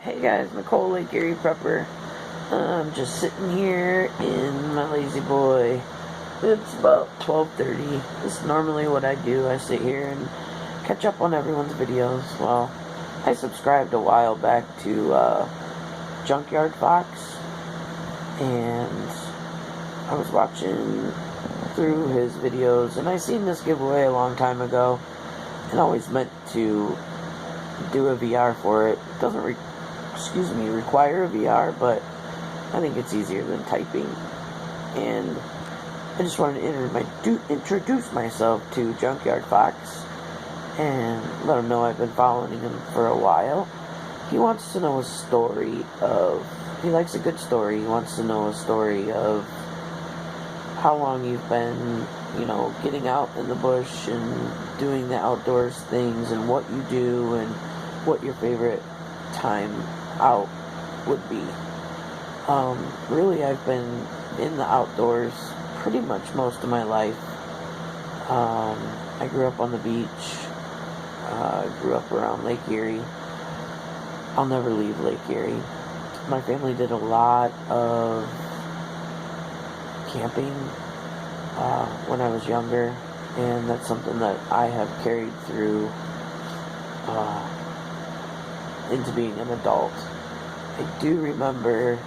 Hey guys, Nicole Lake Erie Prepper. I'm just sitting here in my lazy boy. It's about 12:30. This is normally what I do. I sit here and catch up on everyone's videos. Well, I subscribed a while back to Junkyard Fox, and I was watching through his videos, and I seen this giveaway a long time ago, and always meant to do a VR for it. It doesn't require a VR, but I think it's easier than typing. And I just wanted to introduce myself to Junkyard Fox and let him know I've been following him for a while. He wants to know a story of, he likes a good story. He wants to know a story of how long you've been, getting out in the bush and doing the outdoors things, and what you do, and what your favorite time out would be. Really, I've been in the outdoors pretty much most of my life. I grew up on the beach. Grew up around Lake Erie. I'll never leave Lake Erie. My family did a lot of camping when I was younger, and that's something that I have carried through into being an adult. I do remember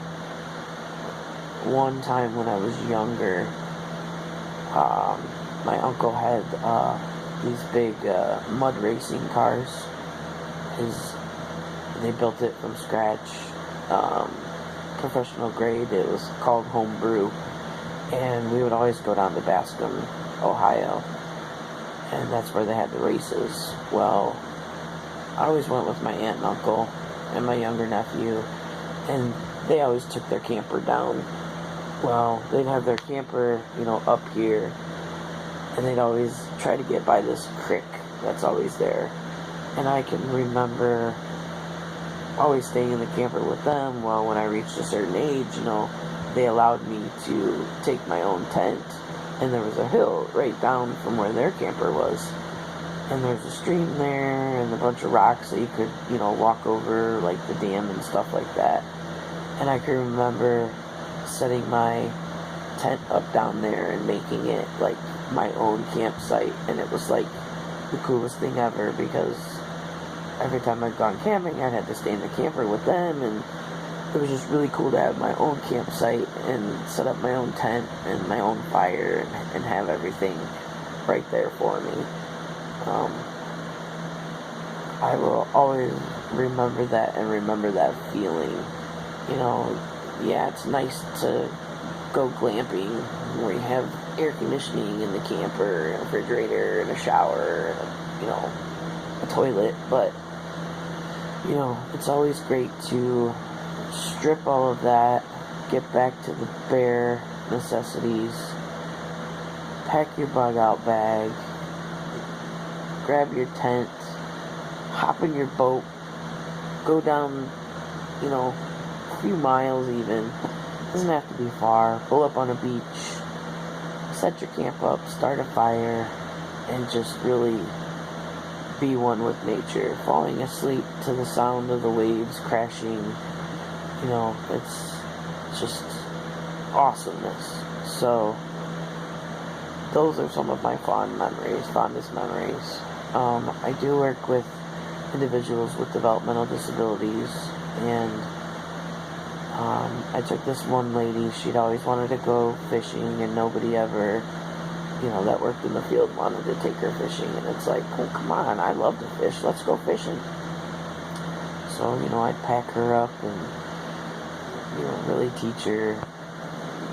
one time when I was younger, my uncle had these big mud racing cars. They built it from scratch, professional grade. It was called homebrew, and we would always go down to Bascom, Ohio, and that's where they had the races. Well, I always went with my aunt and uncle and my younger nephew, and they always took their camper down. Well, they'd have their camper, up here, and they'd always try to get by this creek that's always there. And I can remember always staying in the camper with them. Well, when I reached a certain age, they allowed me to take my own tent, and there was a hill right down from where their camper was. And there's a stream there and a bunch of rocks that you could, walk over, like the dam and stuff like that. And I can remember setting my tent up down there and making it like my own campsite. And it was like the coolest thing ever, because every time I'd gone camping, I'd had to stay in the camper with them, and it was just really cool to have my own campsite and set up my own tent and my own fire and have everything right there for me. I will always remember that and remember that feeling. Yeah, it's nice to go glamping where you have air conditioning in the camper, and a refrigerator, and a shower, and a toilet, but it's always great to strip all of that, get back to the bare necessities, pack your bug out bag, grab your tent, hop in your boat, go down, a few miles even. Doesn't have to be far. Pull up on a beach, set your camp up, start a fire, and just really be one with nature. Falling asleep to the sound of the waves crashing, it's just awesomeness. So those are some of my fondest memories. I do work with individuals with developmental disabilities, and I took this one lady. She'd always wanted to go fishing, and nobody ever, that worked in the field wanted to take her fishing. And it's like, oh, come on, I love to fish. Let's go fishing. So, I'd pack her up and, really teach her,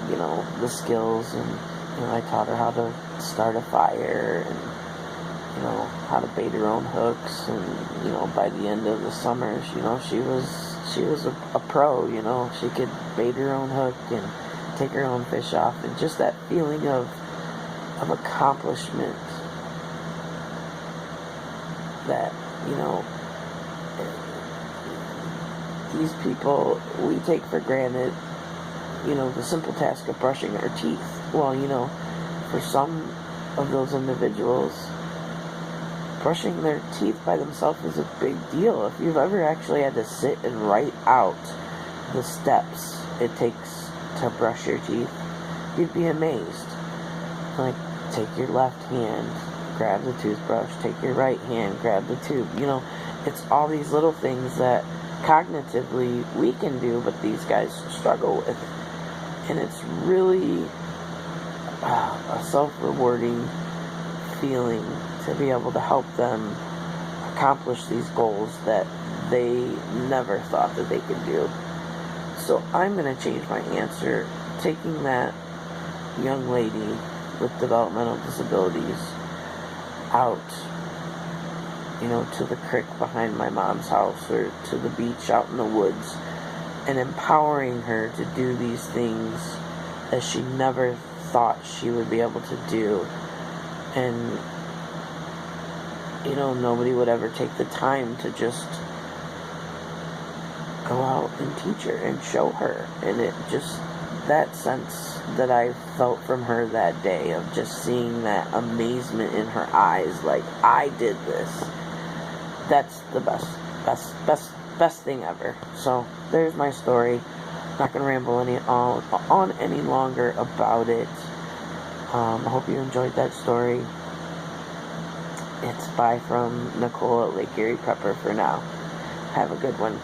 the skills. And, I taught her how to start a fire, and, how to bait her own hooks. And, by the end of the summer, she was a pro. She could bait her own hook and take her own fish off. And just that feeling of accomplishment that, these people, we take for granted, the simple task of brushing our teeth. Well, for some of those individuals, brushing their teeth by themselves is a big deal. If you've ever actually had to sit and write out the steps it takes to brush your teeth, you'd be amazed. Like, take your left hand, grab the toothbrush, take your right hand, grab the tube. You know, it's all these little things that cognitively we can do, but these guys struggle with. And it's really a self-rewarding feeling to be able to help them accomplish these goals that they never thought that they could do. So I'm going to change my answer, taking that young lady with developmental disabilities out, you know, to the creek behind my mom's house or to the beach out in the woods, and empowering her to do these things that she never thought she would be able to do. And, you know, nobody would ever take the time to just go out and teach her and show her. And it just, that sense that I felt from her that day of just seeing that amazement in her eyes, like, I did this, that's the best thing ever. So there's my story. Not gonna ramble on any longer about it. I hope you enjoyed that story. It's bye from Nicole at Lake Erie Prepper for now. Have a good one.